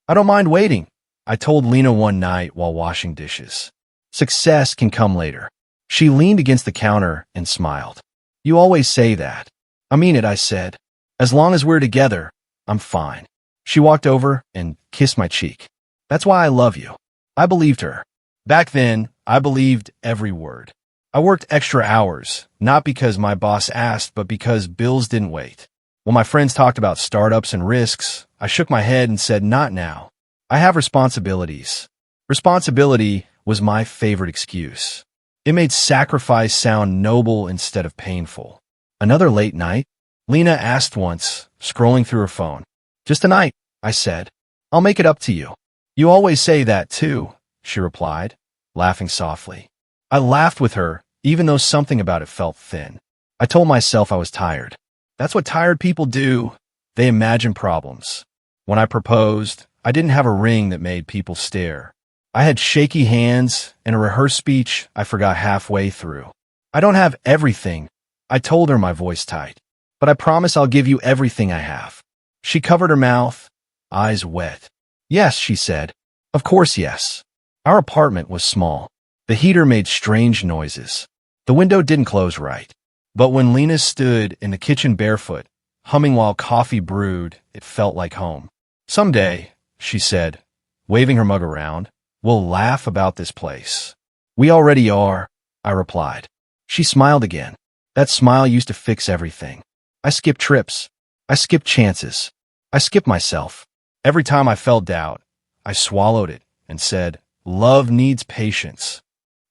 I don't mind waiting, I told Lena one night while washing dishes. Success can come later. She leaned against the counter and smiled. You always say that. I mean it, I said. As long as we're together, I'm fine. She walked over and kissed my cheek. That's why I love you. I believed her. Back then, I believed every word. I worked extra hours, not because my boss asked, but because bills didn't wait. When my friends talked about startups and risks, I shook my head and said, not now. I have responsibilities. Responsibility was my favorite excuse. It made sacrifice sound noble instead of painful. Another late night? Lena asked once, scrolling through her phone. Just a night, I said. I'll make it up to you. You always say that too, she replied, laughing softly. I laughed with her, even though something about it felt thin. I told myself I was tired. That's what tired people do. They imagine problems. When I proposed, I didn't have a ring that made people stare. I had shaky hands and a rehearsed speech I forgot halfway through. I don't have everything, I told her, my voice tight. But I promise I'll give you everything I have. She covered her mouth, eyes wet. Yes, she said. Of course, yes. Our apartment was small. The heater made strange noises. The window didn't close right. But when Lena stood in the kitchen barefoot, humming while coffee brewed, it felt like home. Someday, she said, waving her mug around, we'll laugh about this place. We already are, I replied. She smiled again. That smile used to fix everything. I skipped trips. I skipped chances. I skipped myself. Every time I felt doubt, I swallowed it and said, love needs patience.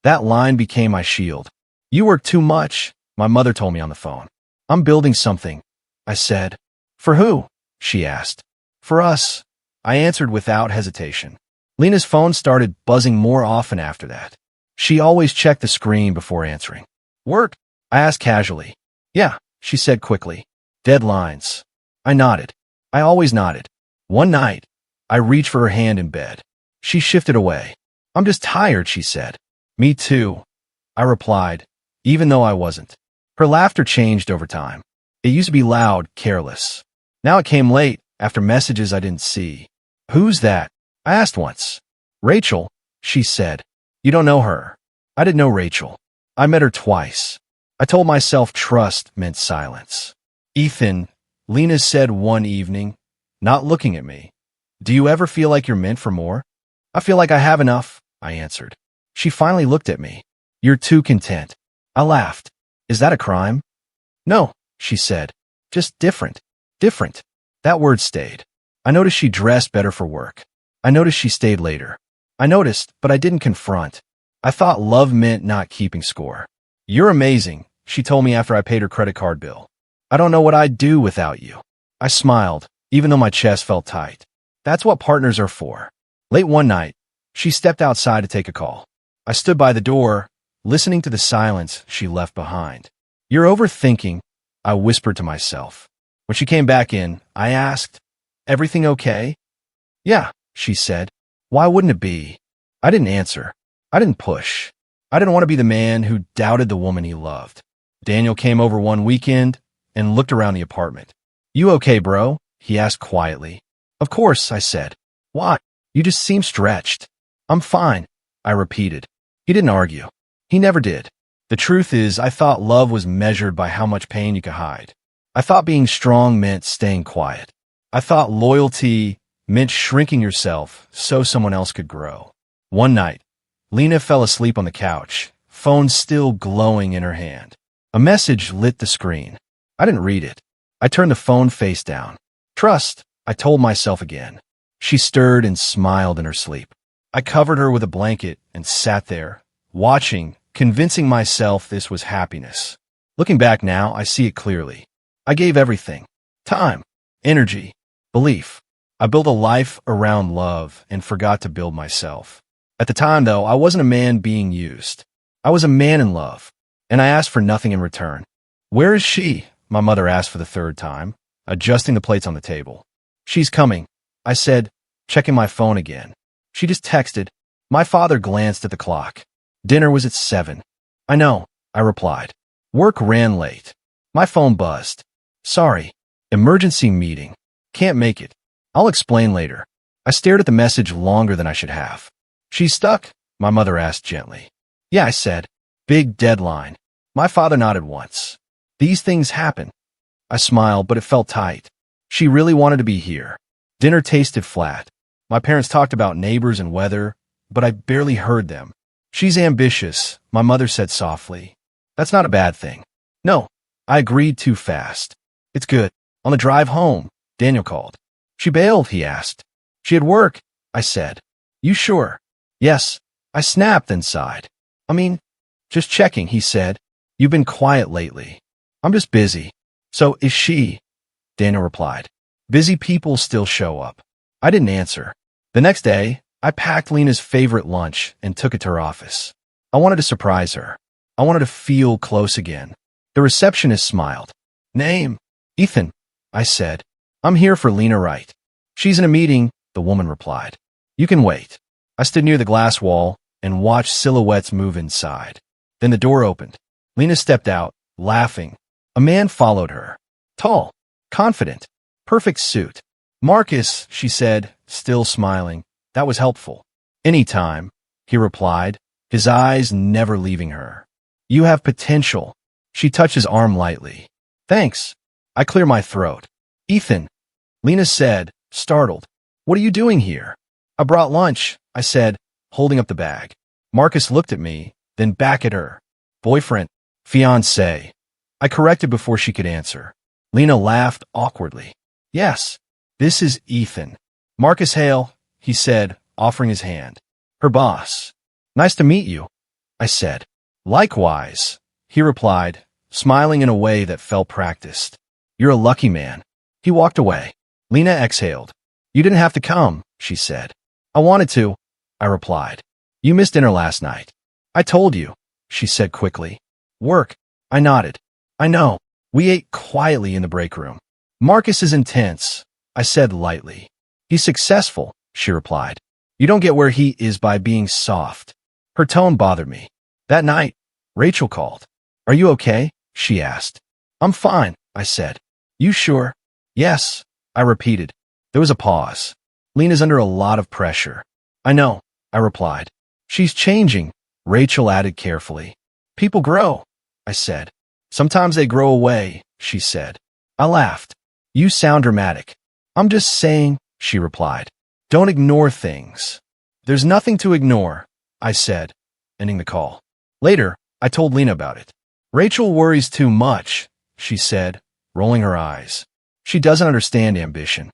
That line became my shield. You work too much, my mother told me on the phone. I'm building something, I said. For who? She asked. For us, I answered without hesitation. Lena's phone started buzzing more often after that. She always checked the screen before answering. Work? I asked casually. Yeah, she said quickly. Deadlines. I nodded. I always nodded. One night, I reached for her hand in bed. She shifted away. I'm just tired, she said. Me too, I replied, even though I wasn't. Her laughter changed over time. It used to be loud, careless. Now it came late, after messages I didn't see. Who's that? I asked once. Rachel, she said. You don't know her. I didn't know Rachel. I met her twice. I told myself trust meant silence. Ethan, Lena said one evening, not looking at me. Do you ever feel like you're meant for more? I feel like I have enough, I answered. She finally looked at me. You're too content. I laughed. Is that a crime? No, she said. Just different. Different. That word stayed. I noticed she dressed better for work. I noticed she stayed later. I noticed, but I didn't confront. I thought love meant not keeping score. You're amazing, she told me after I paid her credit card bill. I don't know what I'd do without you. I smiled, even though my chest felt tight. That's what partners are for. Late one night, she stepped outside to take a call. I stood by the door, listening to the silence she left behind. You're overthinking, I whispered to myself. When she came back in, I asked, everything okay? Yeah, she said. Why wouldn't it be? I didn't answer. I didn't push. I didn't want to be the man who doubted the woman he loved. Daniel came over one weekend and looked around the apartment. You okay, bro? He asked quietly. Of course, I said. Why? You just seem stretched. I'm fine, I repeated. He didn't argue. He never did. The truth is, I thought love was measured by how much pain you could hide. I thought being strong meant staying quiet. I thought loyalty meant shrinking yourself so someone else could grow. One night, Lena fell asleep on the couch, phone still glowing in her hand. A message lit the screen. I didn't read it. I turned the phone face down. Trust, I told myself again. She stirred and smiled in her sleep. I covered her with a blanket and sat there, watching, convincing myself this was happiness. Looking back now, I see it clearly. I gave everything. Time, energy, belief. I built a life around love and forgot to build myself. At the time, though, I wasn't a man being used. I was a man in love, and I asked for nothing in return. Where is she? My mother asked for the third time, adjusting the plates on the table. She's coming, I said, checking my phone again. She just texted. My father glanced at the clock. Dinner was at 7. I know, I replied. Work ran late. My phone buzzed. Sorry. Emergency meeting. Can't make it. I'll explain later. I stared at the message longer than I should have. She's stuck? My mother asked gently. Yeah, I said. Big deadline. My father nodded once. These things happen. I smiled, but it felt tight. She really wanted to be here. Dinner tasted flat. My parents talked about neighbors and weather, but I barely heard them. She's ambitious, my mother said softly. That's not a bad thing. No, I agreed too fast. It's good. On the drive home, Daniel called. She bailed, he asked. She had work, I said. You sure? Yes. I snapped and sighed. I mean, just checking, he said. You've been quiet lately. I'm just busy. So is she? Daniel replied. Busy people still show up. I didn't answer. The next day, I packed Lena's favorite lunch and took it to her office. I wanted to surprise her. I wanted to feel close again. The receptionist smiled. Name? Ethan, I said. I'm here for Lena Wright. She's in a meeting, the woman replied. You can wait. I stood near the glass wall and watched silhouettes move inside. Then the door opened. Lena stepped out, laughing. A man followed her. Tall, confident, perfect suit. Marcus, she said, still smiling. That was helpful. Anytime, he replied, his eyes never leaving her. You have potential. She touched his arm lightly. Thanks. I clear my throat. Ethan, Lena said, startled. What are you doing here? I brought lunch, I said, holding up the bag. Marcus looked at me, then back at her. Boyfriend, fiancé. I corrected before she could answer. Lena laughed awkwardly. Yes, this is Ethan. Marcus Hale, he said, offering his hand. Her boss. Nice to meet you, I said. Likewise, he replied, smiling in a way that felt practiced. You're a lucky man. He walked away. Lena exhaled. You didn't have to come, she said. I wanted to, I replied. You missed dinner last night. I told you, she said quickly. Work, I nodded. I know. We ate quietly in the break room. Marcus is intense, I said lightly. He's successful, she replied. You don't get where he is by being soft. Her tone bothered me. That night, Rachel called. Are you okay? She asked. I'm fine, I said. You sure? Yes, I repeated. There was a pause. Lena's under a lot of pressure. I know, I replied. She's changing, Rachel added carefully. People grow, I said. Sometimes they grow away, she said. I laughed. You sound dramatic. I'm just saying, she replied. Don't ignore things. There's nothing to ignore, I said, ending the call. Later, I told Lena about it. Rachel worries too much, she said, rolling her eyes. She doesn't understand ambition.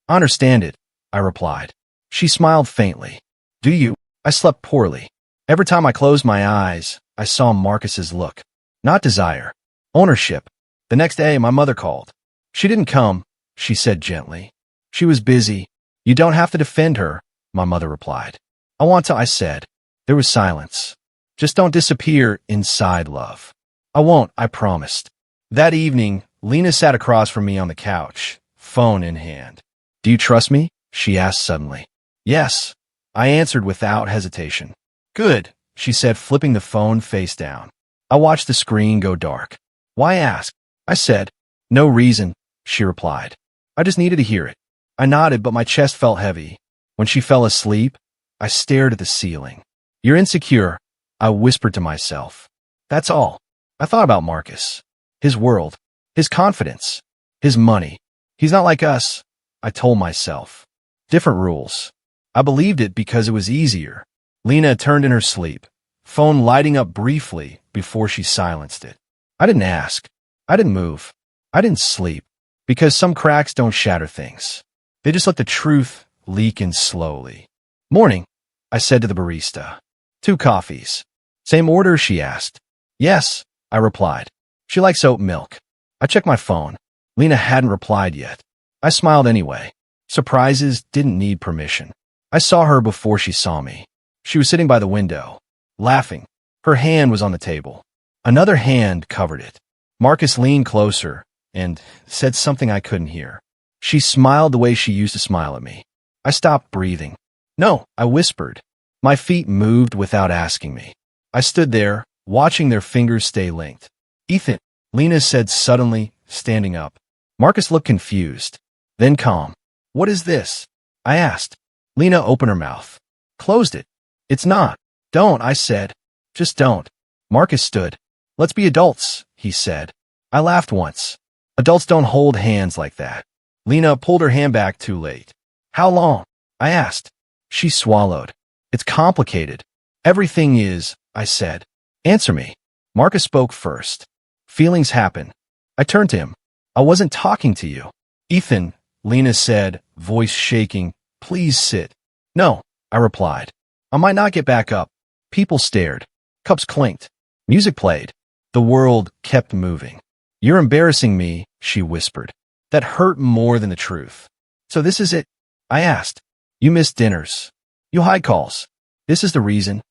I understand it, I replied. She smiled faintly. Do you? I slept poorly. Every time I closed my eyes, I saw Marcus's look. Not desire. Ownership. The next day, my mother called. She didn't come, she said gently. She was busy. You don't have to defend her, my mother replied. I want to, I said. There was silence. Just don't disappear inside love. I won't, I promised. That evening, Lena sat across from me on the couch, phone in hand. Do you trust me? She asked suddenly. Yes, I answered without hesitation. Good, she said, flipping the phone face down. I watched the screen go dark. Why ask? I said. No reason, she replied. I just needed to hear it. I nodded, but my chest felt heavy. When she fell asleep, I stared at the ceiling. You're insecure, I whispered to myself. That's all. I thought about Marcus. His world. His confidence. His money. He's not like us, I told myself. Different rules. I believed it because it was easier. Lena turned in her sleep, phone lighting up briefly before she silenced it. I didn't ask. I didn't move. I didn't sleep. Because some cracks don't shatter things. They just let the truth leak in slowly. Morning, I said to the barista. 2 coffees. Same order, she asked. Yes, I replied. She likes oat milk. I checked my phone. Lena hadn't replied yet. I smiled anyway. Surprises didn't need permission. I saw her before she saw me. She was sitting by the window, laughing. Her hand was on the table. Another hand covered it. Marcus leaned closer and said something I couldn't hear. She smiled the way she used to smile at me. I stopped breathing. No, I whispered. My feet moved without asking me. I stood there, watching their fingers stay linked. Ethan, Lena said suddenly, standing up. Marcus looked confused, then calm. What is this? I asked. Lena opened her mouth. Closed it. It's not. Don't, I said. Just don't. Marcus stood. Let's be adults, he said. I laughed once. Adults don't hold hands like that. Lena pulled her hand back too late. How long? I asked. She swallowed. It's complicated. Everything is, I said. Answer me. Marcus spoke first. Feelings happen. I turned to him. I wasn't talking to you. Ethan, Lena said, voice shaking, please sit. No, I replied. I might not get back up. People stared. Cups clinked. Music played. The world kept moving. You're embarrassing me, she whispered. That hurt more than the truth. So this is it? I asked. You missed dinners. You hide calls. This is the reason?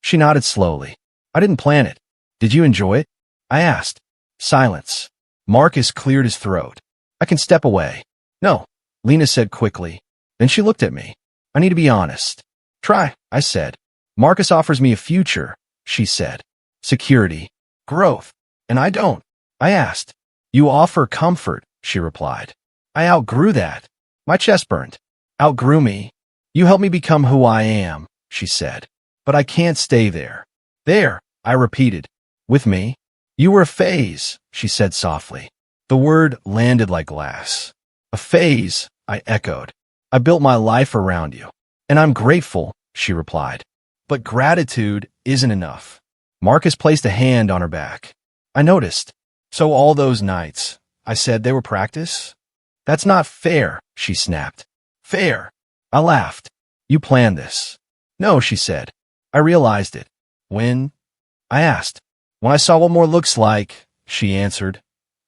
She nodded slowly. I didn't plan it. Did you enjoy it? I asked. Silence. Marcus cleared his throat. I can step away. No, Lena said quickly. Then she looked at me. I need to be honest. Try, I said. Marcus offers me a future, she said. Security. Growth. And I don't. I asked. You offer comfort, she replied. I outgrew that. My chest burned. Outgrew me. You helped me become who I am, she said. But I can't stay there. There, I repeated. With me? You were a phase, she said softly. The word landed like glass. A phase, I echoed. I built my life around you. And I'm grateful, she replied. But gratitude isn't enough. Marcus placed a hand on her back. I noticed. So all those nights, I said they were practice? That's not fair, she snapped. Fair. I laughed. You planned this. No, she said. I realized it. When? I asked. When I saw what more looks like, she answered,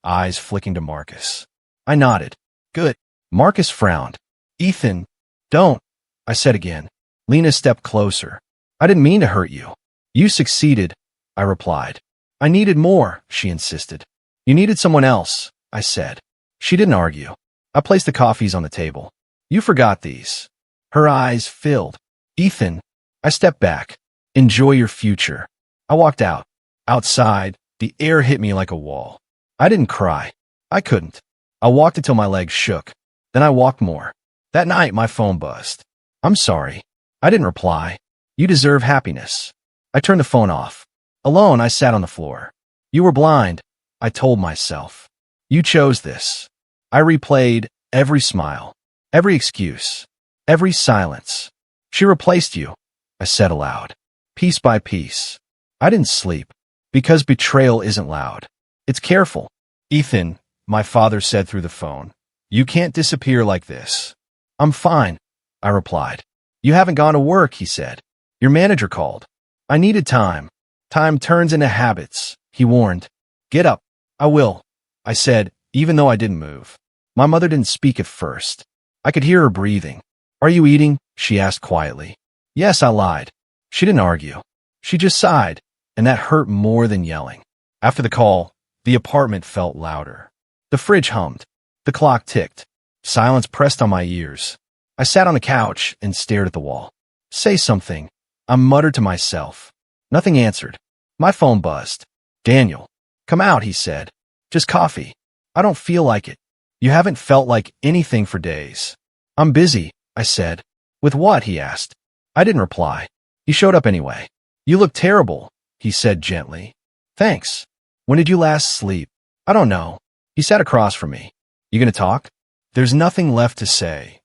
eyes flicking to Marcus. I nodded. Good. Marcus frowned. Ethan, don't, I said again. Lena stepped closer. I didn't mean to hurt you. You succeeded, I replied. I needed more, she insisted. You needed someone else, I said. She didn't argue. I placed the coffees on the table. You forgot these. Her eyes filled. Ethan, I stepped back. Enjoy your future. I walked out. Outside, the air hit me like a wall. I didn't cry. I couldn't. I walked until my legs shook. Then I walked more. That night, my phone buzzed. I'm sorry. I didn't reply. You deserve happiness. I turned the phone off. Alone, I sat on the floor. You were blind, I told myself. You chose this. I replayed every smile, every excuse, every silence. She replaced you, I said aloud. Piece by piece. I didn't sleep, because betrayal isn't loud. It's careful. Ethan, my father said through the phone, you can't disappear like this. I'm fine, I replied. You haven't gone to work, he said. Your manager called. I needed time. Time turns into habits, he warned. Get up. I will, I said, even though I didn't move. My mother didn't speak at first. I could hear her breathing. Are you eating? She asked quietly. Yes, I lied. She didn't argue. She just sighed, and that hurt more than yelling. After the call, the apartment felt louder. The fridge hummed. The clock ticked. Silence pressed on my ears. I sat on the couch and stared at the wall. Say something, I muttered to myself. Nothing answered. My phone buzzed. Daniel. Come out, he said. Just coffee. I don't feel like it. You haven't felt like anything for days. I'm busy, I said. With what? He asked. I didn't reply. He showed up anyway. You look terrible, he said gently. Thanks. When did you last sleep? I don't know. He sat across from me. You gonna talk? There's nothing left to say.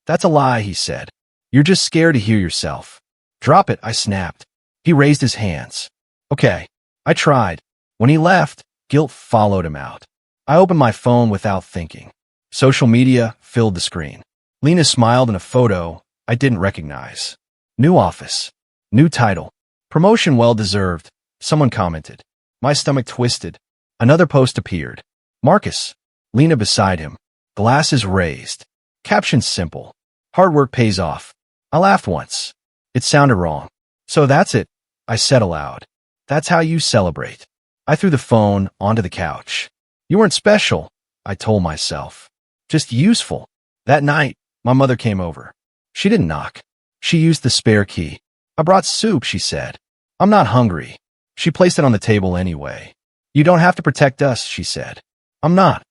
That's a lie, he said. You're just scared to hear yourself. Drop it, I snapped. He raised his hands. Okay. I tried. When he left, guilt followed him out. I opened my phone without thinking. Social media filled the screen. Lena smiled in a photo I didn't recognize. New office. New title. Promotion well-deserved. Someone commented. My stomach twisted. Another post appeared. Marcus. Lena beside him. Glasses raised. Caption simple. Hard work pays off. I laughed once. It sounded wrong. So that's it, I said aloud. That's how you celebrate. I threw the phone onto the couch. You weren't special, I told myself. Just useful. That night, my mother came over. She didn't knock. She used the spare key. I brought soup, she said. I'm not hungry. She placed it on the table anyway. You don't have to protect us, she said. I'm not,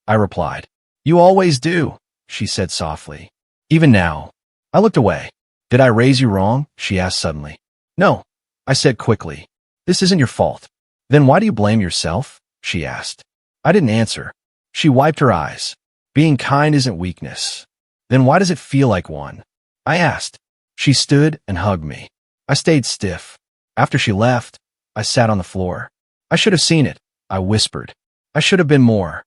I replied. You always do, she said softly. Even now. I looked away. Did I raise you wrong? She asked suddenly. No, I said quickly. This isn't your fault. Then why do you blame yourself? She asked. I didn't answer. She wiped her eyes. Being kind isn't weakness. Then why does it feel like one? I asked. She stood and hugged me. I stayed stiff. After she left, I sat on the floor. I should have seen it, I whispered. I should have been more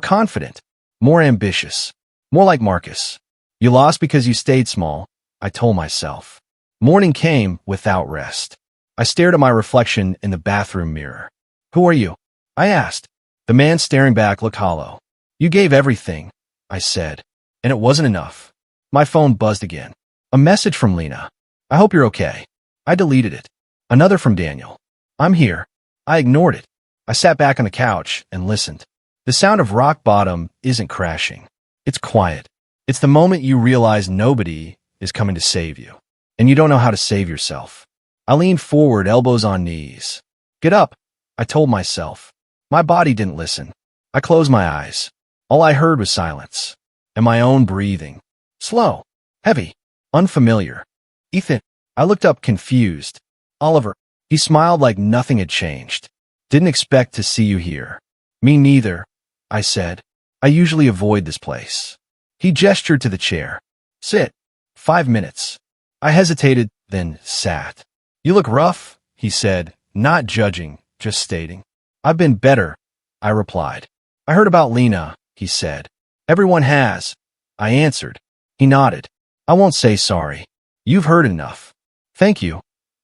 confident, more ambitious, more like Marcus. You lost because you stayed small, I told myself. Morning came without rest. I stared at my reflection in the bathroom mirror. Who are you? I asked. The man staring back looked hollow. You gave everything, I said, and it wasn't enough. My phone buzzed again. A message from Lena. I hope you're okay. I deleted it. Another from Daniel. I'm here. I ignored it. I sat back on the couch and listened. The sound of rock bottom isn't crashing. It's quiet. It's the moment you realize nobody is coming to save you, and you don't know how to save yourself. I leaned forward, elbows on knees. Get up, I told myself. My body didn't listen. I closed my eyes. All I heard was silence, and my own breathing. Slow, heavy, unfamiliar. Ethan, I looked up confused. Oliver, he smiled like nothing had changed. Didn't expect to see you here. Me neither, I said. I usually avoid this place. He gestured to the chair. Sit. 5 minutes. I hesitated, then sat. You look rough, he said, not judging, just stating. I've been better, I replied. I heard about Lena, he said. Everyone has, I answered. He nodded. I won't say sorry. You've heard enough. Thank you,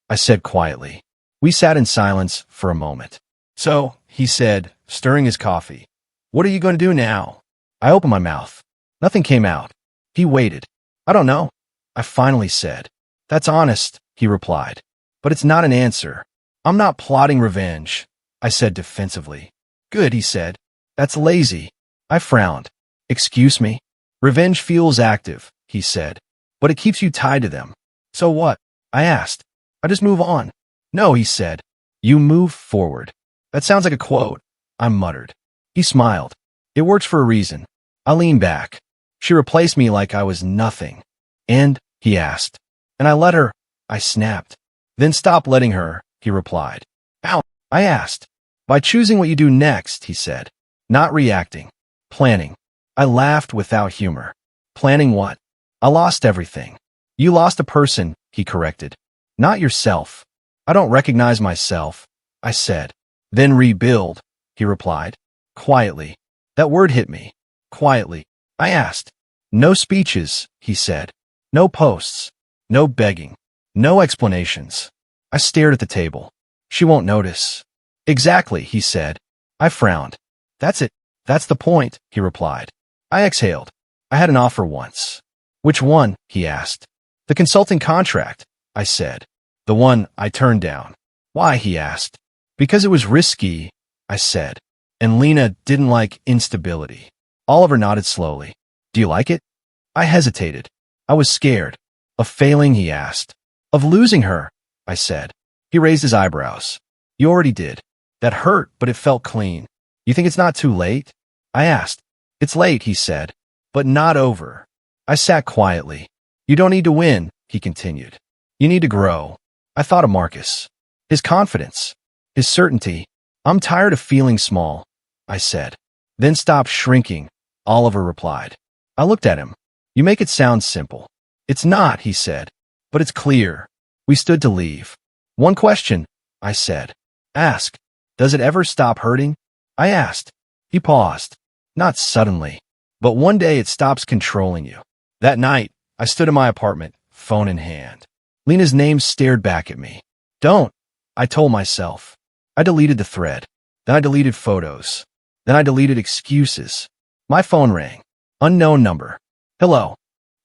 I said quietly. We sat in silence for a moment. So, he said, stirring his coffee. What are you going to do now? I opened my mouth. Nothing came out. He waited. I don't know, I finally said. That's honest, he replied. But it's not an answer. I'm not plotting revenge, I said defensively. Good, he said. That's lazy. I frowned. Excuse me? Revenge feels active, he said. But it keeps you tied to them. So what? I asked. I just move on. No, he said. You move forward. That sounds like a quote, I muttered. He smiled. It works for a reason. I leaned back. She replaced me like I was nothing. And, he asked. And I let her, I snapped. Then stop letting her, he replied. How? I asked. By choosing what you do next, he said. Not reacting. Planning. I laughed without humor. Planning what? I lost everything. You lost a person, he corrected. Not yourself. I don't recognize myself, I said. Then rebuild, he replied. Quietly. That word hit me. Quietly. I asked. No speeches, he said. No posts. No begging. No explanations. I stared at the table. She won't notice. Exactly, he said. I frowned. That's it. That's the point, he replied. I exhaled. I had an offer once. Which one? He asked. The consulting contract, I said. The one I turned down. Why? He asked. Because it was risky, I said. And Lena didn't like instability. Oliver nodded slowly. Do you like it? I hesitated. I was scared. Of failing, he asked. Of losing her, I said. He raised his eyebrows. You already did. That hurt, but it felt clean. You think it's not too late? I asked. It's late, he said. But not over. I sat quietly. You don't need to win, he continued. You need to grow. I thought of Marcus. His confidence. His certainty. I'm tired of feeling small, I said. Then stop shrinking, Oliver replied. I looked at him. You make it sound simple. It's not, he said. But it's clear. We stood to leave. One question, I said. Ask. Does it ever stop hurting? I asked. He paused. Not suddenly. But one day it stops controlling you. That night, I stood in my apartment, phone in hand. Lena's name stared back at me. Don't, I told myself. I deleted the thread. Then I deleted photos. Then I deleted excuses. My phone rang. Unknown number. Hello.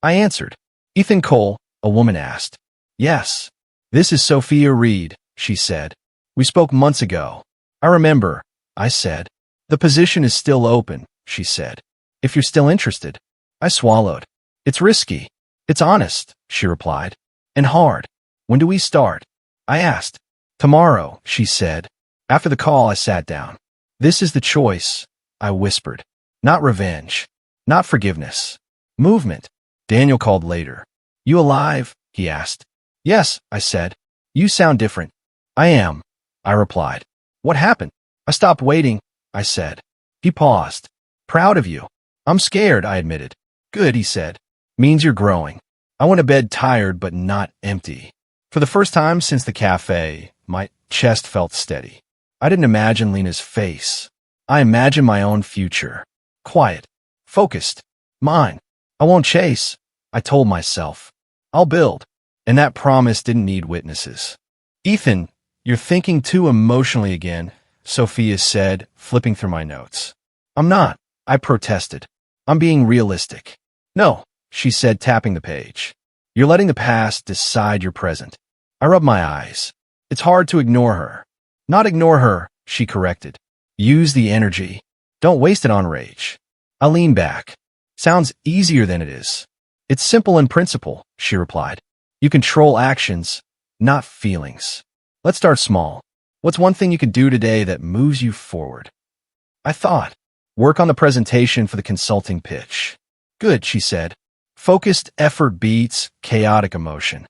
I answered. Ethan Cole, a woman asked. Yes. This is Sophia Reed, she said. We spoke months ago. I remember, I said. The position is still open, she said. If you're still interested. I swallowed. It's risky. It's honest, she replied. And hard. When do we start? I asked. Tomorrow, she said. After the call, I sat down. This is the choice, I whispered. Not revenge. Not forgiveness. Movement. Daniel called later. You alive? He asked. Yes, I said. You sound different. I am, I replied. What happened? I stopped waiting, I said. He paused. Proud of you. I'm scared, I admitted. Good, he said. Means you're growing. I went to bed tired but not empty. For the first time since the cafe, my chest felt steady. I didn't imagine Lena's face. I imagined my own future. Quiet. Focused. Mine. I won't chase, I told myself. I'll build. And that promise didn't need witnesses. Ethan, you're thinking too emotionally again, Sophia said, flipping through my notes. I'm not, I protested. I'm being realistic. No, she said, tapping the page. You're letting the past decide your present. I rubbed my eyes. It's hard to ignore her. Not ignore her, she corrected. Use the energy. Don't waste it on rage. I leaned back. Sounds easier than it is. It's simple in principle, she replied. You control actions, not feelings. Let's start small. What's one thing you could do today that moves you forward? I thought. Work on the presentation for the consulting pitch. Good, she said. Focused effort beats chaotic emotion.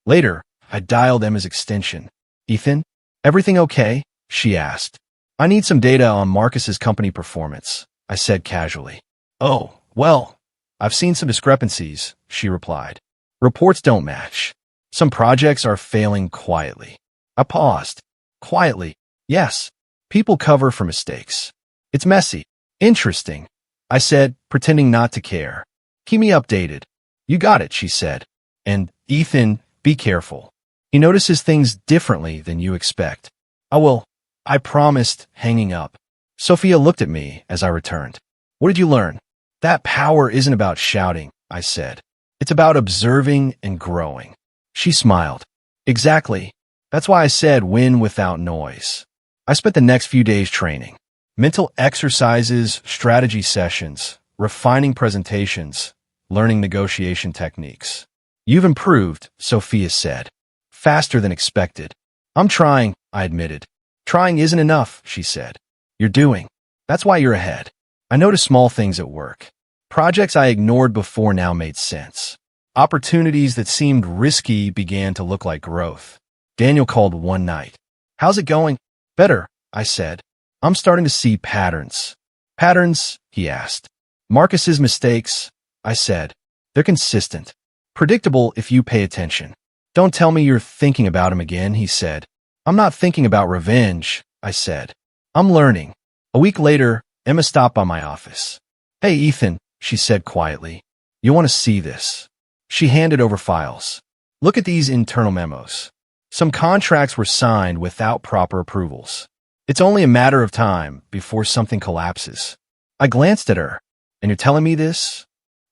Later, I dialed Emma's extension. Ethan, everything okay? She asked. I need some data on Marcus's company performance, I said casually. Oh, well, I've seen some discrepancies, she replied. Reports don't match. Some projects are failing quietly. I paused. Quietly. Yes. People cover for mistakes. It's messy. Interesting, I said, pretending not to care. Keep me updated. You got it, she said. And, Ethan, be careful. He notices things differently than you expect. I will. I promised, hanging up. Sophia looked at me as I returned. What did you learn? That power isn't about shouting, I said. It's about observing and growing. She smiled. Exactly. That's why I said win without noise. I spent the next few days training. Mental exercises, strategy sessions, refining presentations, learning negotiation techniques. You've improved, Sophia said. Faster than expected. I'm trying, I admitted. Trying isn't enough, she said. You're doing. That's why you're ahead. I noticed small things at work. Projects I ignored before now made sense. Opportunities that seemed risky began to look like growth. Daniel called one night. How's it going? Better, I said. I'm starting to see patterns. Patterns, he asked. Marcus's mistakes, I said. They're consistent. Predictable if you pay attention. Don't tell me you're thinking about him again, he said. I'm not thinking about revenge, I said. I'm learning. A week later, Emma stopped by my office. Hey, Ethan, she said quietly. You want to see this? She handed over files. Look at these internal memos. Some contracts were signed without proper approvals. It's only a matter of time before something collapses. I glanced at her. And you're telling me this?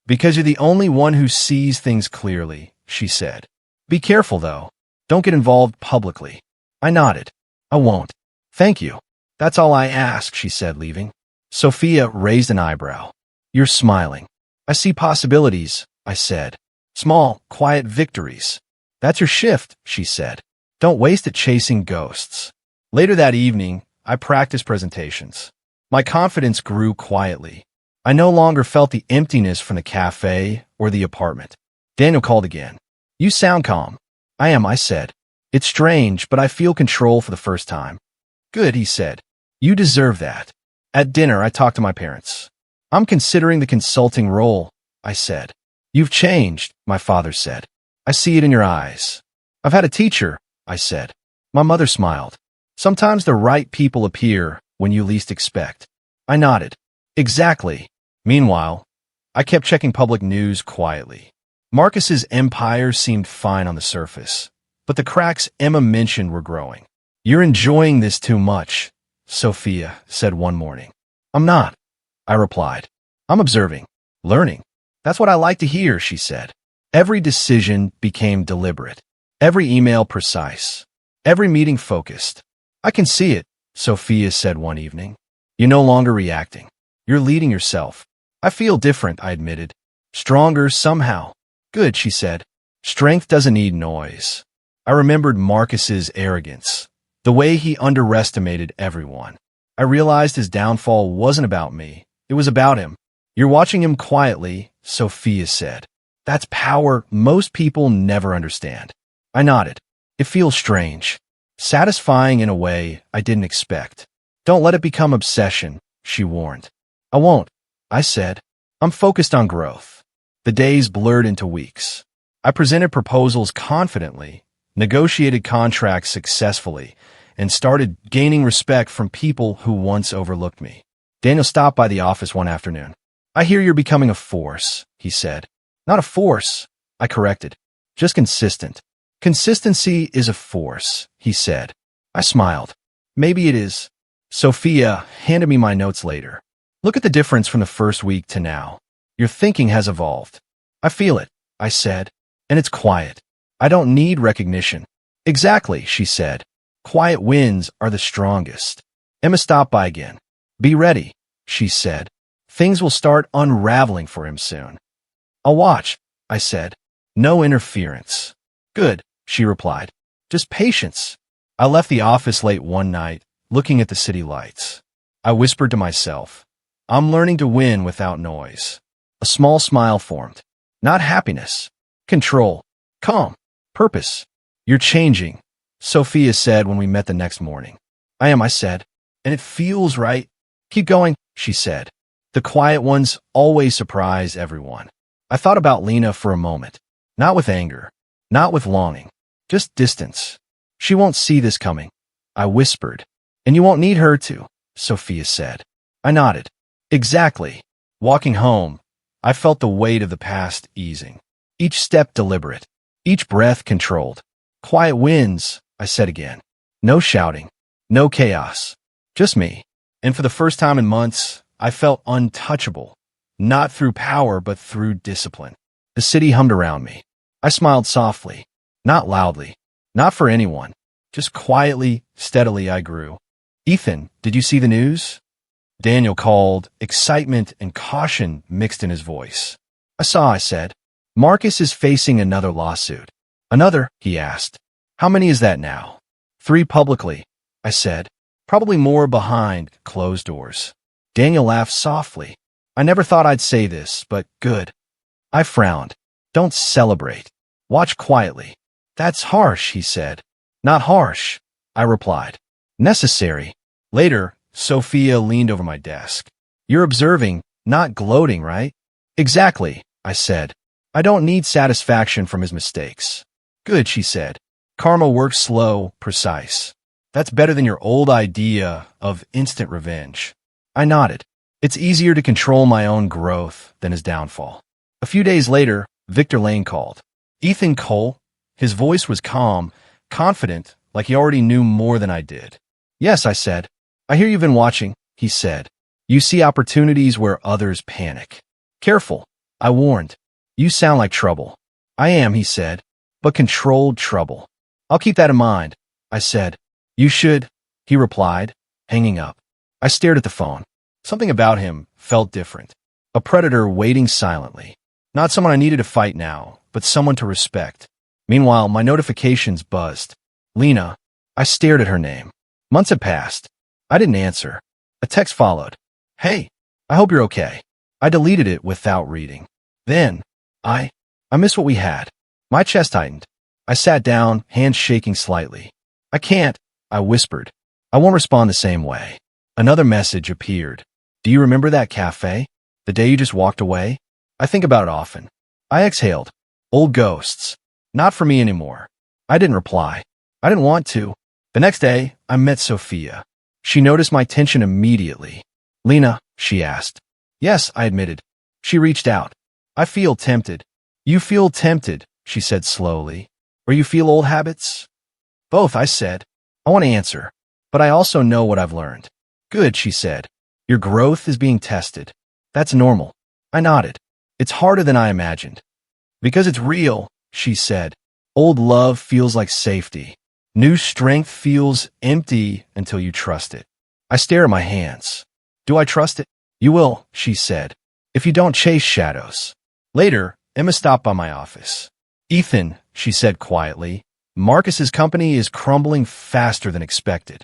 Because you're the only one who sees things clearly, she said. Be careful, though. Don't get involved publicly. I nodded. I won't. Thank you. That's all I ask, she said, leaving. Sophia raised an eyebrow. You're smiling. I see possibilities, I said. Small, quiet victories. That's your shift, she said. Don't waste it chasing ghosts. Later that evening, I practiced presentations. My confidence grew quietly. I no longer felt the emptiness from the cafe or the apartment. Daniel called again. You sound calm. I am, I said. It's strange, but I feel control for the first time. Good, he said. You deserve that. At dinner, I talked to my parents. I'm considering the consulting role, I said. You've changed, my father said. I see it in your eyes. I've had a teacher, I said. My mother smiled. Sometimes the right people appear when you least expect. I nodded. Exactly. Meanwhile, I kept checking public news quietly. Marcus's empire seemed fine on the surface, but the cracks Emma mentioned were growing. You're enjoying this too much, Sophia said one morning. I'm not, I replied. I'm observing, learning. That's what I like to hear, she said. Every decision became deliberate. Every email precise. Every meeting focused. I can see it, Sophia said one evening. You're no longer reacting. You're leading yourself. I feel different, I admitted. Stronger somehow. Good, she said. Strength doesn't need noise. I remembered Marcus's arrogance, the way he underestimated everyone. I realized his downfall wasn't about me. It was about him. You're watching him quietly, Sophia said. That's power most people never understand. I nodded. It feels strange. Satisfying in a way I didn't expect. Don't let it become obsession, she warned. I won't, I said. I'm focused on growth. The days blurred into weeks. I presented proposals confidently, negotiated contracts successfully, and started gaining respect from people who once overlooked me. Daniel stopped by the office one afternoon. I hear you're becoming a force, he said. Not a force, I corrected. Just consistent. Consistency is a force, he said. I smiled. Maybe it is. Sophia handed me my notes later. Look at the difference from the first week to now. Your thinking has evolved. I feel it, I said. And it's quiet. I don't need recognition. Exactly, she said. Quiet wins are the strongest. Emma stopped by again. Be ready, she said. Things will start unraveling for him soon. I'll watch, I said. No interference. Good, she replied. Just patience. I left the office late one night, looking at the city lights. I whispered to myself, I'm learning to win without noise. A small smile formed. Not happiness. Control. Calm. Purpose. You're changing, Sophia said when we met the next morning. I am, I said. And it feels right. Keep going, she said. The quiet ones always surprise everyone. I thought about Lena for a moment. Not with anger. Not with longing. Just distance. She won't see this coming, I whispered. And you won't need her to, Sophia said. I nodded. Exactly. Walking home, I felt the weight of the past easing. Each step deliberate. Each breath controlled. Quiet wins, I said again. No shouting. No chaos. Just me. And for the first time in months, I felt untouchable. Not through power, but through discipline. The city hummed around me. I smiled softly. Not loudly. Not for anyone. Just quietly, steadily I grew. Ethan, did you see the news? Daniel called, excitement and caution mixed in his voice. I saw, I said. Marcus is facing another lawsuit. Another, he asked. How many is that now? 3 publicly, I said. Probably more behind closed doors. Daniel laughed softly. I never thought I'd say this, but good. I frowned. Don't celebrate. Watch quietly. That's harsh, he said. Not harsh, I replied. Necessary. Later, Sophia leaned over my desk. You're observing, not gloating, right? Exactly, I said. I don't need satisfaction from his mistakes. Good, she said. Karma works slow, precise. That's better than your old idea of instant revenge. I nodded. It's easier to control my own growth than his downfall. A few days later, Victor Lane called. Ethan Cole? His voice was calm, confident, like he already knew more than I did. Yes, I said. I hear you've been watching, he said. You see opportunities where others panic. Careful, I warned. You sound like trouble. I am, he said, but controlled trouble. I'll keep that in mind, I said. You should, he replied, hanging up. I stared at the phone. Something about him felt different. A predator waiting silently. Not someone I needed to fight now, but someone to respect. Meanwhile, my notifications buzzed. Lena. I stared at her name. Months had passed. I didn't answer. A text followed. Hey, I hope you're okay. I deleted it without reading. Then, I missed what we had. My chest tightened. I sat down, hands shaking slightly. I can't, I whispered. I won't respond the same way. Another message appeared. Do you remember that cafe? The day you just walked away? I think about it often. I exhaled. Old ghosts. Not for me anymore. I didn't reply. I didn't want to. The next day, I met Sophia. She noticed my tension immediately. Lena, she asked. Yes, I admitted. She reached out. I feel tempted. You feel tempted, she said slowly. Or you feel old habits? Both, I said. I want to answer. But I also know what I've learned. Good, she said. Your growth is being tested. That's normal. I nodded. It's harder than I imagined. Because it's real, she said. Old love feels like safety. New strength feels empty until you trust it. I stare at my hands. Do I trust it? You will, she said, if you don't chase shadows. Later, Emma stopped by my office. Ethan, she said quietly, Marcus's company is crumbling faster than expected.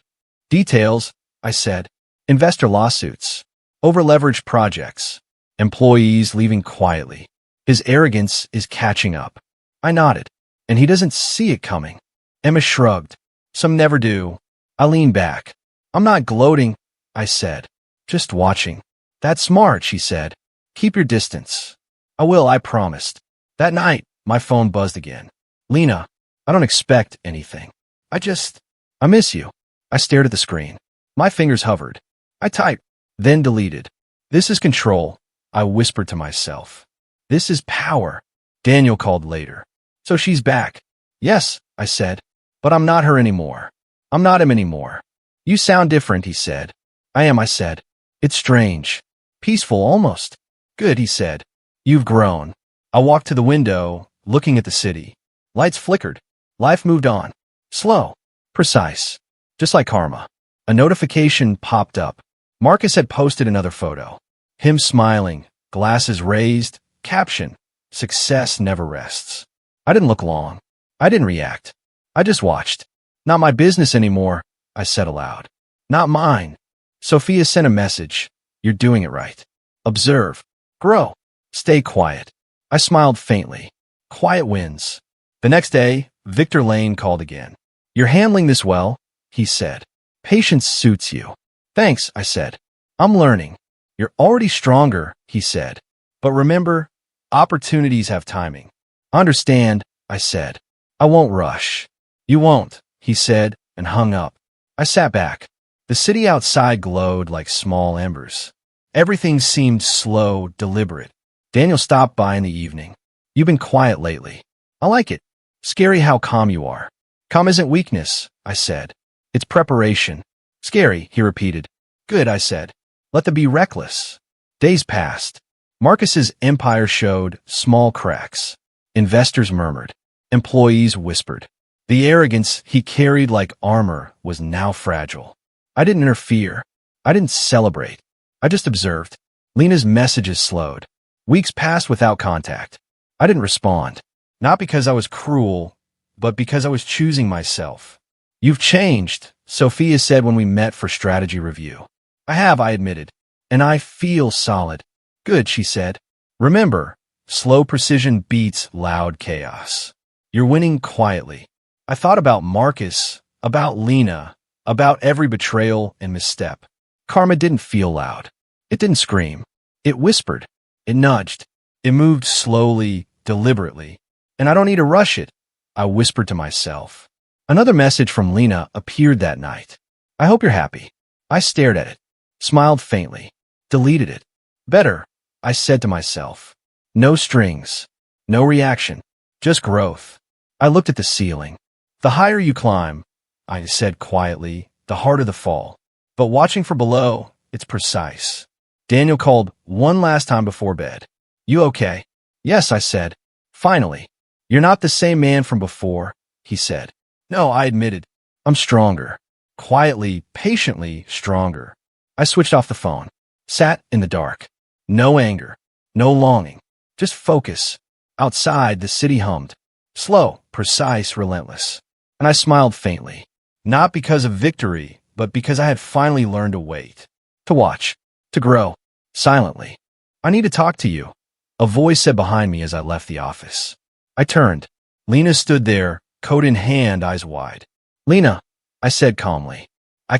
Details, I said. Investor lawsuits. Over-leveraged projects. Employees leaving quietly. His arrogance is catching up. I nodded. And he doesn't see it coming. Emma shrugged. Some never do. I leaned back. I'm not gloating, I said. Just watching. That's smart, she said. Keep your distance. I will, I promised. That night, my phone buzzed again. Lena, I don't expect anything. I miss you. I stared at the screen. My fingers hovered. I typed, then deleted. This is control, I whispered to myself. This is power. Daniel called later. So she's back. Yes, I said. But I'm not her anymore. I'm not him anymore. You sound different, he said. I am, I said. It's strange. Peaceful, almost. Good, he said. You've grown. I walked to the window, looking at the city. Lights flickered. Life moved on. Slow. Precise. Just like karma. A notification popped up. Marcus had posted another photo. Him smiling, glasses raised, caption, success never rests. I didn't look long. I didn't react. I just watched. Not my business anymore, I said aloud. Not mine. Sophia sent a message. You're doing it right. Observe. Grow. Stay quiet. I smiled faintly. Quiet wins. The next day, Victor Lane called again. You're handling this well, he said. Patience suits you. Thanks, I said. I'm learning. You're already stronger, he said. But remember, opportunities have timing. Understand, I said. I won't rush. You won't, he said, and hung up. I sat back. The city outside glowed like small embers. Everything seemed slow, deliberate. Daniel stopped by in the evening. You've been quiet lately. I like it. Scary how calm you are. Calm isn't weakness, I said. It's preparation. Scary, he repeated. Good, I said. Let them be reckless. Days passed. Marcus's empire showed small cracks. Investors murmured. Employees whispered. The arrogance he carried like armor was now fragile. I didn't interfere. I didn't celebrate. I just observed. Lena's messages slowed. Weeks passed without contact. I didn't respond. Not because I was cruel, but because I was choosing myself. You've changed, Sophia said when we met for strategy review. I have, I admitted. And I feel solid. Good, she said. Remember, slow precision beats loud chaos. You're winning quietly. I thought about Marcus, about Lena, about every betrayal and misstep. Karma didn't feel loud. It didn't scream. It whispered. It nudged. It moved slowly, deliberately. And I don't need to rush it, I whispered to myself. Another message from Lena appeared that night. I hope you're happy. I stared at it, smiled faintly, deleted it. Better, I said to myself. No strings, no reaction, just growth. I looked at the ceiling. The higher you climb, I said quietly, the harder the fall. But watching from below, it's precise. Daniel called one last time before bed. You okay? Yes, I said. Finally. You're not the same man from before, he said. No, I admitted. I'm stronger. Quietly, patiently stronger. I switched off the phone. Sat in the dark. No anger. No longing. Just focus. Outside, the city hummed. Slow, precise, relentless. And I smiled faintly. Not because of victory, but because I had finally learned to wait. To watch. To grow. Silently. I need to talk to you. A voice said behind me as I left the office. I turned. Lena stood there, coat in hand, eyes wide. Lena, I said calmly.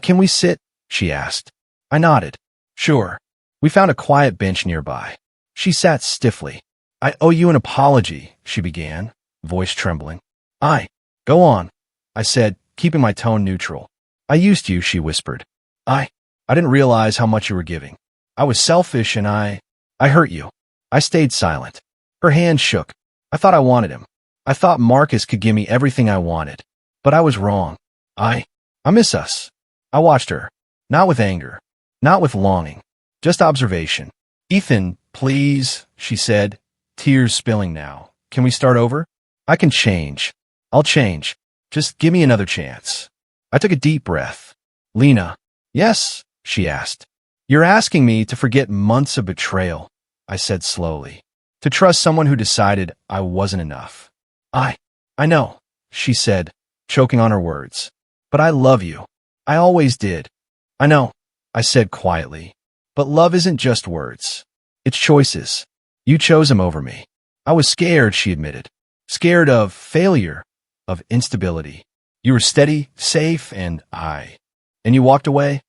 Can we sit? She asked. I nodded. Sure. We found a quiet bench nearby. She sat stiffly. I owe you an apology, she began, voice trembling. Go on, I said, keeping my tone neutral. I used you, she whispered. I didn't realize how much you were giving. I was selfish and I hurt you. I stayed silent. Her hand shook. I thought I wanted him. I thought Marcus could give me everything I wanted. But I was wrong. I miss us. I watched her. Not with anger. Not with longing. Just observation. Ethan, please, she said, tears spilling now. Can we start over? I can change. I'll change. Just give me another chance. I took a deep breath. Lena. Yes, she asked. You're asking me to forget months of betrayal, I said slowly. To trust someone who decided I wasn't enough. I know, she said, choking on her words. But I love you. I always did. I know, I said quietly. But love isn't just words. It's choices. You chose him over me. I was scared, she admitted. Scared of failure, of instability. You were steady, safe, and you walked away?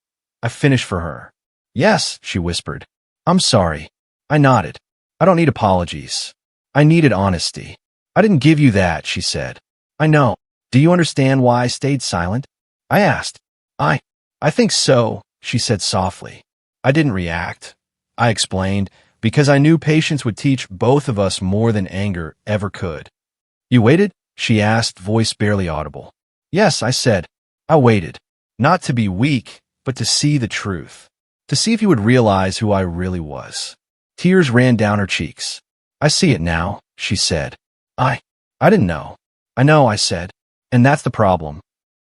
I finished for her. Yes, she whispered. I'm sorry. I nodded. I don't need apologies. I needed honesty. I didn't give you that, she said. I know. Do you understand why I stayed silent? I asked. I think so, she said softly. I didn't react. I explained, because I knew patience would teach both of us more than anger ever could. You waited? She asked, voice barely audible. Yes, I said. I waited. Not to be weak, but to see the truth. To see if you would realize who I really was. Tears ran down her cheeks. I see it now, she said. I didn't know. I know, I said. And that's the problem.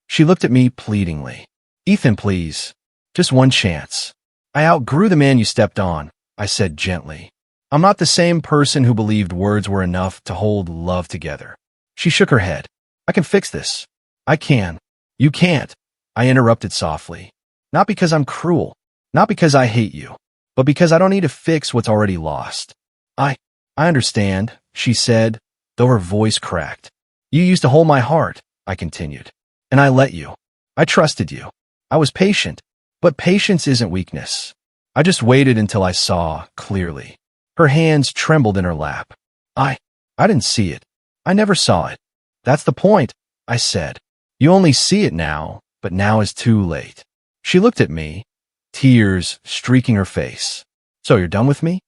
She looked at me pleadingly. Ethan, please. Just one chance. I outgrew the man you stepped on, I said gently. I'm not the same person who believed words were enough to hold love together. She shook her head. I can fix this. I can. You can't. I interrupted softly. Not because I'm cruel. Not because I hate you. But because I don't need to fix what's already lost. I understand, she said, though her voice cracked. You used to hold my heart, I continued. And I let you. I trusted you. I was patient. But patience isn't weakness. I just waited until I saw clearly. Her hands trembled in her lap. I didn't see it. I never saw it. That's the point, I said. You only see it now, but now is too late. She looked at me, tears streaking her face. So you're done with me?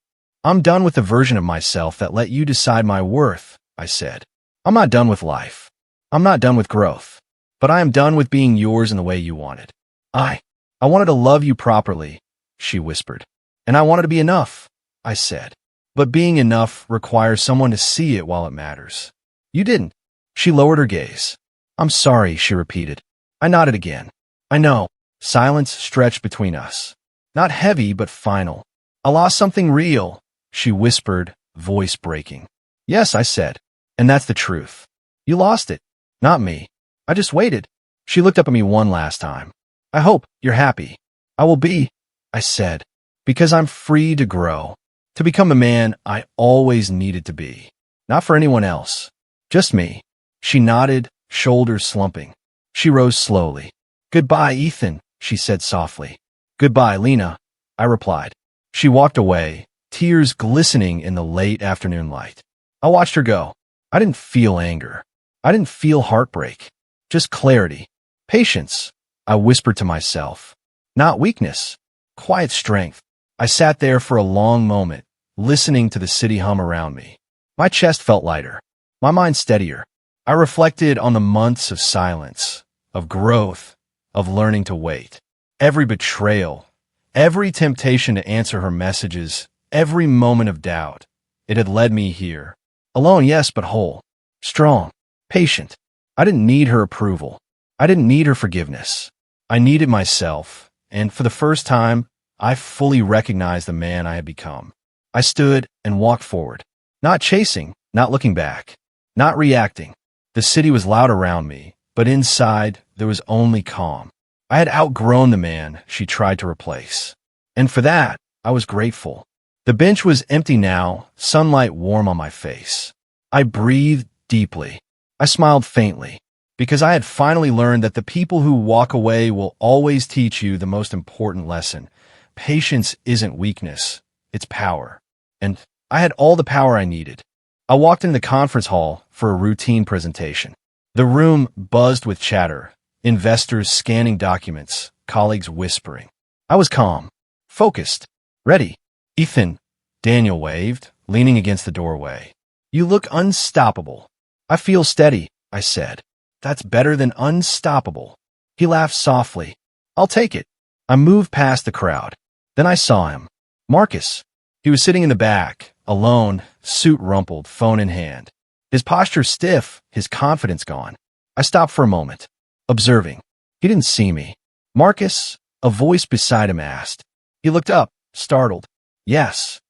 I'm done with the version of myself that let you decide my worth, I said. I'm not done with life. I'm not done with growth. But I am done with being yours in the way you wanted. I wanted to love you properly, she whispered. And I wanted to be enough, I said. But being enough requires someone to see it while it matters. You didn't. She lowered her gaze. I'm sorry, she repeated. I nodded again. I know. Silence stretched between us. Not heavy, but final. I lost something real, she whispered, voice breaking. Yes, I said. And that's the truth. You lost it. Not me. I just waited. She looked up at me one last time. I hope you're happy. I will be, I said, because I'm free to grow, to become the man I always needed to be. Not for anyone else. Just me. She nodded, shoulders slumping. She rose slowly. Goodbye, Ethan, she said softly. Goodbye, Lena, I replied. She walked away, tears glistening in the late afternoon light. I watched her go. I didn't feel anger. I didn't feel heartbreak. Just clarity. Patience, I whispered to myself. Not weakness. Quiet strength. I sat there for a long moment, listening to the city hum around me. My chest felt lighter. My mind steadier. I reflected on the months of silence, of growth, of learning to wait. Every betrayal, every temptation to answer her messages, every moment of doubt. It had led me here. Alone, yes, but whole. Strong. Patient. I didn't need her approval. I didn't need her forgiveness. I needed myself, and for the first time, I fully recognized the man I had become. I stood and walked forward. Not chasing, not looking back, not reacting. The city was loud around me, but inside, there was only calm. I had outgrown the man she tried to replace. And for that, I was grateful. The bench was empty now, sunlight warm on my face. I breathed deeply. I smiled faintly, because I had finally learned that the people who walk away will always teach you the most important lesson. Patience isn't weakness, it's power. And I had all the power I needed. I walked into the conference hall for a routine presentation. The room buzzed with chatter, investors scanning documents, colleagues whispering. I was calm, focused, ready. Ethan, Daniel waved, leaning against the doorway. You look unstoppable. I feel steady, I said. That's better than unstoppable. He laughed softly. I'll take it. I moved past the crowd. Then I saw him. Marcus. He was sitting in the back, alone, suit rumpled, phone in hand. His posture stiff, his confidence gone. I stopped for a moment, observing. He didn't see me. Marcus, a voice beside him asked. He looked up, startled. Yes.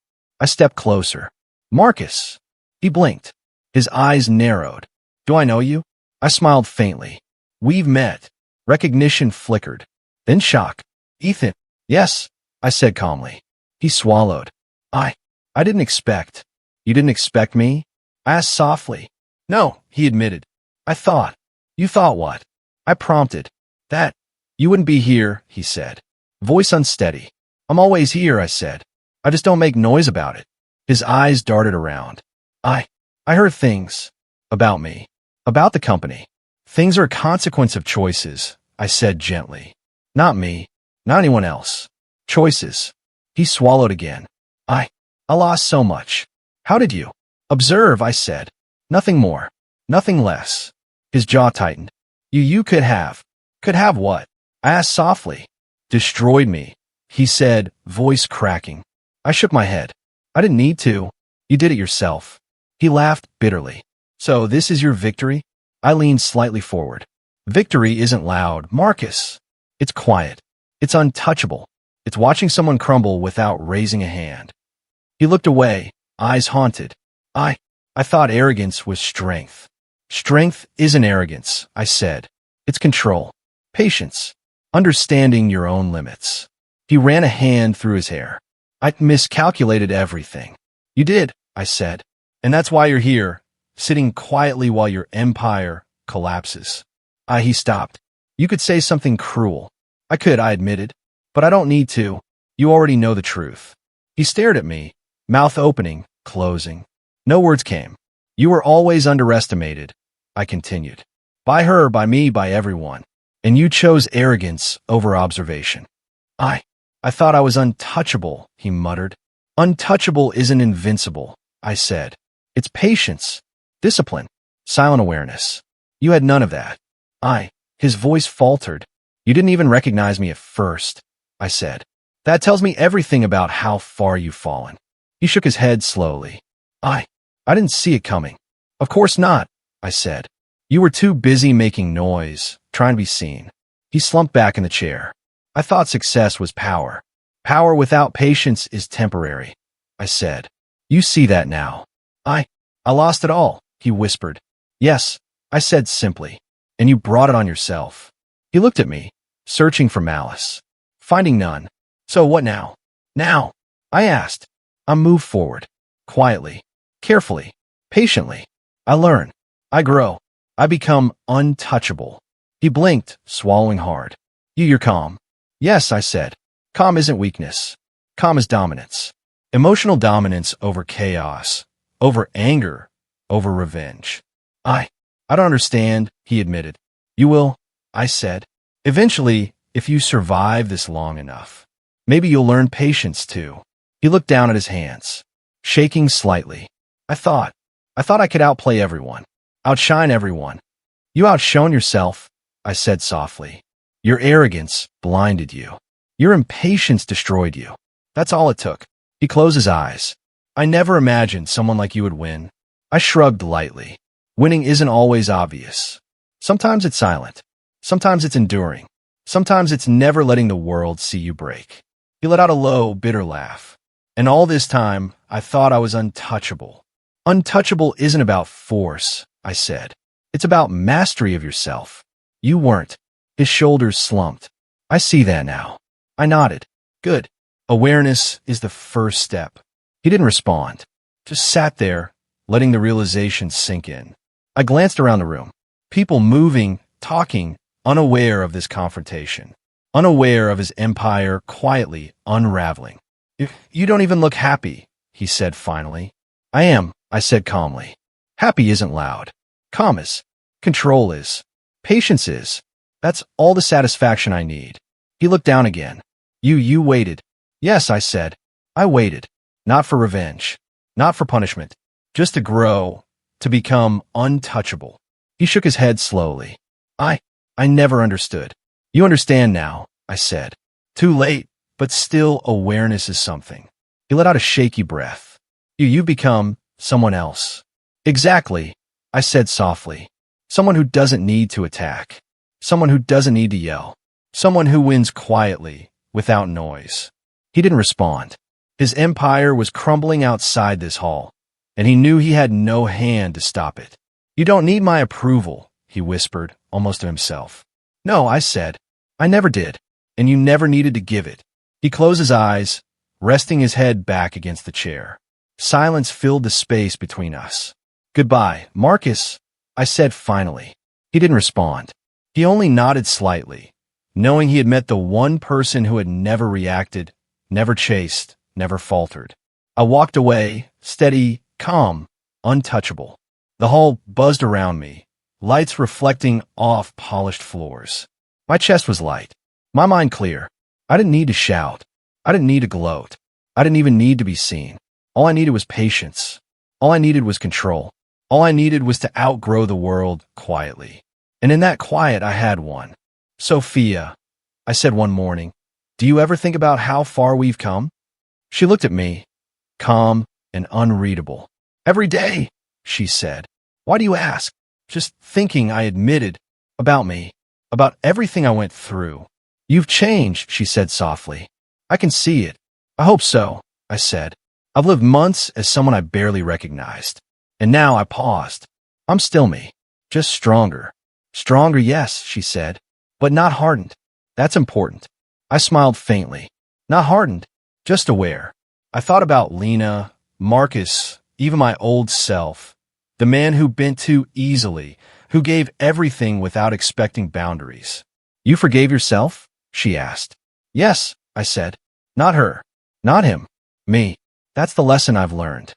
I stepped closer. Marcus. He blinked. His eyes narrowed. Do I know you? I smiled faintly. We've met. Recognition flickered. Then shock. Ethan. Yes, I said calmly. He swallowed. I didn't expect. You didn't expect me? I asked softly. No, he admitted. I thought. You thought what? I prompted. That. You wouldn't be here, he said. Voice unsteady. I'm always here, I said. I just don't make noise about it. His eyes darted around. I heard things. About me. About the company. Things are a consequence of choices, I said gently. Not me. Not anyone else. Choices. He swallowed again. I lost so much. How did you? Observe, I said. Nothing more. Nothing less. His jaw tightened. You could have. Could have what? I asked softly. Destroyed me, he said, voice cracking. I shook my head. I didn't need to. You did it yourself. He laughed bitterly. So this is your victory? I leaned slightly forward. Victory isn't loud, Marcus. It's quiet. It's untouchable. It's watching someone crumble without raising a hand. He looked away, eyes haunted. I thought arrogance was strength. Strength isn't arrogance, I said. It's control. Patience. Understanding your own limits. He ran a hand through his hair. I miscalculated everything. You did, I said. And that's why you're here, sitting quietly while your empire collapses. He stopped. You could say something cruel. I could, I admitted. But I don't need to. You already know the truth. He stared at me, mouth opening, closing. No words came. You were always underestimated, I continued. By her, by me, by everyone. And you chose arrogance over observation. I thought I was untouchable, he muttered. Untouchable isn't invincible, I said. It's patience, discipline, silent awareness. You had none of that. His voice faltered. You didn't even recognize me at first, I said. That tells me everything about how far you've fallen. He shook his head slowly. I didn't see it coming. Of course not, I said. You were too busy making noise, trying to be seen. He slumped back in the chair. I thought success was power. Power without patience is temporary, I said. You see that now. I lost it all, he whispered. Yes, I said simply. And you brought it on yourself. He looked at me, searching for malice. Finding none. So what now? Now? I asked. I moved forward. Quietly. Carefully. Patiently. I learn. I grow. I become untouchable. He blinked, swallowing hard. You're calm. Yes, I said. Calm isn't weakness. Calm is dominance. Emotional dominance over chaos. Over anger. Over revenge. I don't understand, he admitted. You will, I said. Eventually, if you survive this long enough. Maybe you'll learn patience too. He looked down at his hands, shaking slightly. I thought I could outplay everyone, outshine everyone. You outshone yourself, I said softly. Your arrogance blinded you. Your impatience destroyed you. That's all it took. He closed his eyes. I never imagined someone like you would win. I shrugged lightly. Winning isn't always obvious. Sometimes it's silent. Sometimes it's enduring. Sometimes it's never letting the world see you break. He let out a low, bitter laugh. And all this time, I thought I was untouchable. Untouchable isn't about force, I said. It's about mastery of yourself. You weren't. His shoulders slumped. I see that now. I nodded. Good. Awareness is the first step. He didn't respond. Just sat there, letting the realization sink in. I glanced around the room. People moving, talking, unaware of this confrontation. Unaware of his empire quietly unraveling. You don't even look happy, he said finally. I am, I said calmly. Happy isn't loud. Calm is. Control is. Patience is. That's all the satisfaction I need. He looked down again. You waited. Yes, I said. I waited. Not for revenge. Not for punishment. Just to grow. To become untouchable. He shook his head slowly. I never understood. You understand now, I said. Too late, but still awareness is something. He let out a shaky breath. You become someone else. Exactly, I said softly. Someone who doesn't need to attack. Someone who doesn't need to yell. Someone who wins quietly, without noise. He didn't respond. His empire was crumbling outside this hall, and he knew he had no hand to stop it. You don't need my approval, he whispered, almost to himself. No, I said. I never did, and you never needed to give it. He closed his eyes, resting his head back against the chair. Silence filled the space between us. Goodbye, Marcus, I said finally. He didn't respond. He only nodded slightly, knowing he had met the one person who had never reacted, never chased, never faltered. I walked away, steady, calm, untouchable. The hall buzzed around me, lights reflecting off polished floors. My chest was light, my mind clear. I didn't need to shout. I didn't need to gloat. I didn't even need to be seen. All I needed was patience. All I needed was control. All I needed was to outgrow the world quietly. And in that quiet, I had one. Sophia, I said one morning, do you ever think about how far we've come? She looked at me, calm and unreadable. Every day, she said. Why do you ask? Just thinking, I admitted. About me. About everything I went through. You've changed, she said softly. I can see it. I hope so, I said. I've lived months as someone I barely recognized. And now I paused. I'm still me. Just stronger. Stronger, yes, she said. But not hardened. That's important. I smiled faintly. Not hardened. Just aware. I thought about Lena, Marcus, even my old self. The man who bent too easily, who gave everything without expecting boundaries. You forgave yourself? She asked. Yes, I said. Not her. Not him. Me. That's the lesson I've learned.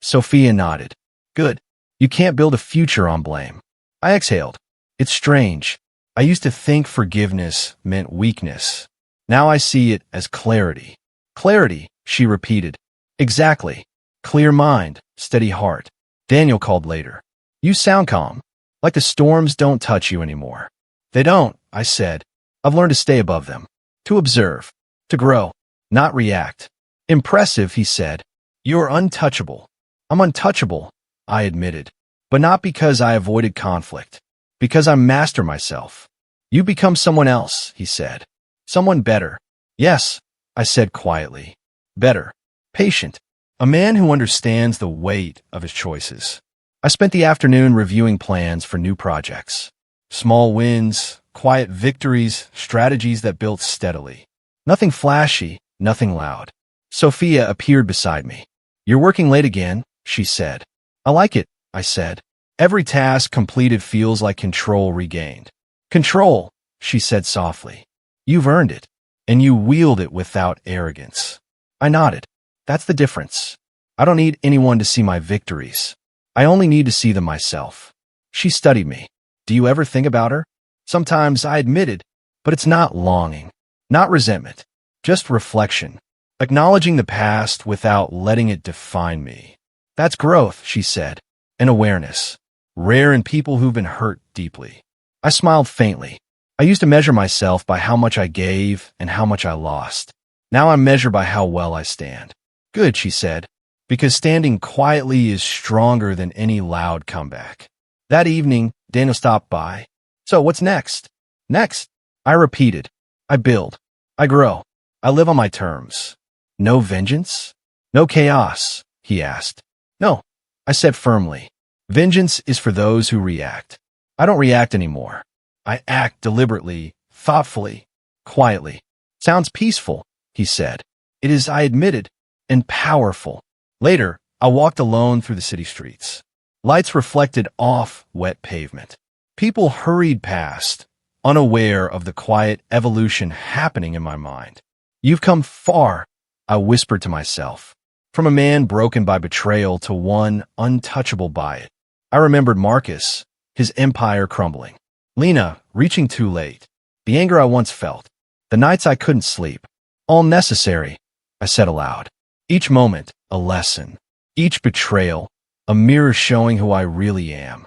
Sophia nodded. Good. You can't build a future on blame. I exhaled. It's strange. I used to think forgiveness meant weakness. Now I see it as clarity. Clarity, she repeated. Exactly. Clear mind, steady heart. Daniel called later. You sound calm. Like the storms don't touch you anymore. They don't, I said. I've learned to stay above them. To observe. To grow. Not react. Impressive, he said. You're untouchable. I'm untouchable, I admitted. But not because I avoided conflict. Because I master myself. You become someone else, he said. Someone better. Yes, I said quietly. Better. Patient. A man who understands the weight of his choices. I spent the afternoon reviewing plans for new projects. Small wins, quiet victories, strategies that built steadily. Nothing flashy, nothing loud. Sophia appeared beside me. You're working late again, she said. I like it, I said. Every task completed feels like control regained. Control, she said softly. You've earned it, and you wield it without arrogance. I nodded. That's the difference. I don't need anyone to see my victories. I only need to see them myself. She studied me. Do you ever think about her? Sometimes, I admitted, but it's not longing, not resentment, just reflection, acknowledging the past without letting it define me. That's growth, she said, and awareness, rare in people who've been hurt deeply. I smiled faintly. I used to measure myself by how much I gave and how much I lost. Now I'm measured by how well I stand. Good, she said, because standing quietly is stronger than any loud comeback. That evening, Daniel stopped by. So what's next? Next, I repeated. I build. I grow. I live on my terms. No vengeance? No chaos, he asked. No, I said firmly. Vengeance is for those who react. I don't react anymore. I act deliberately, thoughtfully, quietly. Sounds peaceful, he said. It is, I admitted, and powerful. Later, I walked alone through the city streets. Lights reflected off wet pavement. People hurried past, unaware of the quiet evolution happening in my mind. You've come far, I whispered to myself. From a man broken by betrayal to one untouchable by it. I remembered Marcus, his empire crumbling. Lena, reaching too late. The anger I once felt. The nights I couldn't sleep. All necessary, I said aloud. Each moment, a lesson. Each betrayal, a mirror showing who I really am.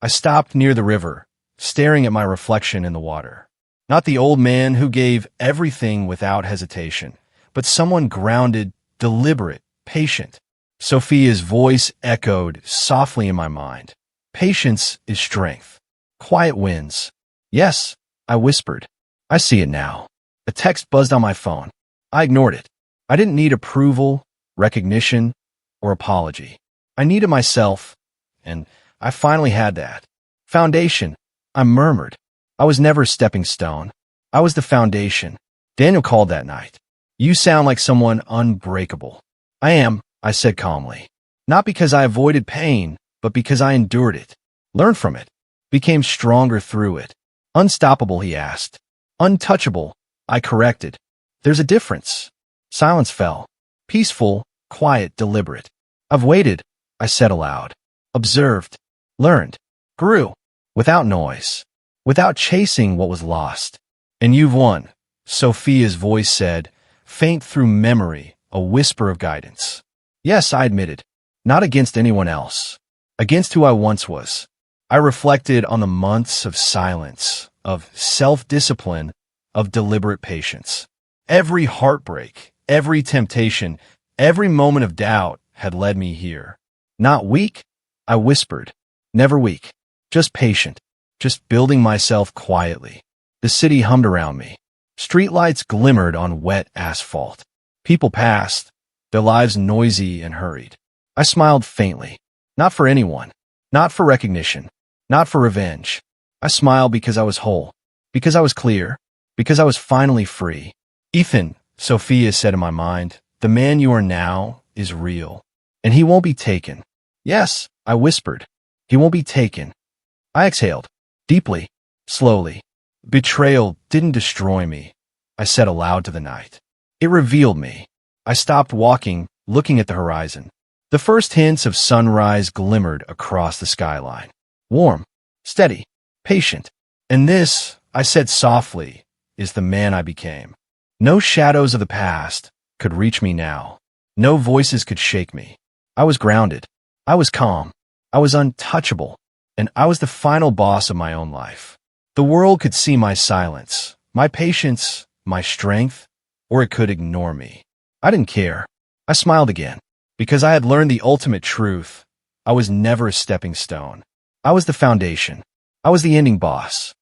I stopped near the river, staring at my reflection in the water. Not the old man who gave everything without hesitation, but someone grounded, deliberate, patient. Sophia's voice echoed softly in my mind. Patience is strength. Quiet wins. Yes, I whispered. I see it now. A text buzzed on my phone. I ignored it. I didn't need approval, recognition, or apology. I needed myself, and I finally had that. Foundation, I murmured. I was never a stepping stone. I was the foundation. Daniel called that night. You sound like someone unbreakable. I am, I said calmly. Not because I avoided pain, but because I endured it, learned from it, became stronger through it. Unstoppable, he asked. Untouchable, I corrected. There's a difference. Silence fell. Peaceful, quiet, deliberate. I've waited, I said aloud. Observed, learned, grew, without noise, without chasing what was lost. And you've won, Sophia's voice said, faint through memory, a whisper of guidance. Yes, I admitted. Not against anyone else. Against who I once was. I reflected on the months of silence, of self-discipline, of deliberate patience. Every heartbreak, every temptation, every moment of doubt had led me here. Not weak, I whispered. Never weak. Just patient. Just building myself quietly. The city hummed around me. Streetlights glimmered on wet asphalt. People passed, their lives noisy and hurried. I smiled faintly. Not for anyone. Not for recognition. Not for revenge. I smiled because I was whole. Because I was clear. Because I was finally free. Ethan, Sophia said in my mind, the man you are now is real. And he won't be taken. Yes, I whispered. He won't be taken. I exhaled. Deeply. Slowly. Betrayal didn't destroy me, I said aloud to the night. It revealed me. I stopped walking, looking at the horizon. The first hints of sunrise glimmered across the skyline. Warm, steady, patient. And this, I said softly, is the man I became. No shadows of the past could reach me now. No voices could shake me. I was grounded. I was calm. I was untouchable. And I was the final boss of my own life. The world could see my silence, my patience, my strength, or it could ignore me. I didn't care. I smiled again. Because I had learned the ultimate truth. I was never a stepping stone. I was the foundation. I was the ending boss.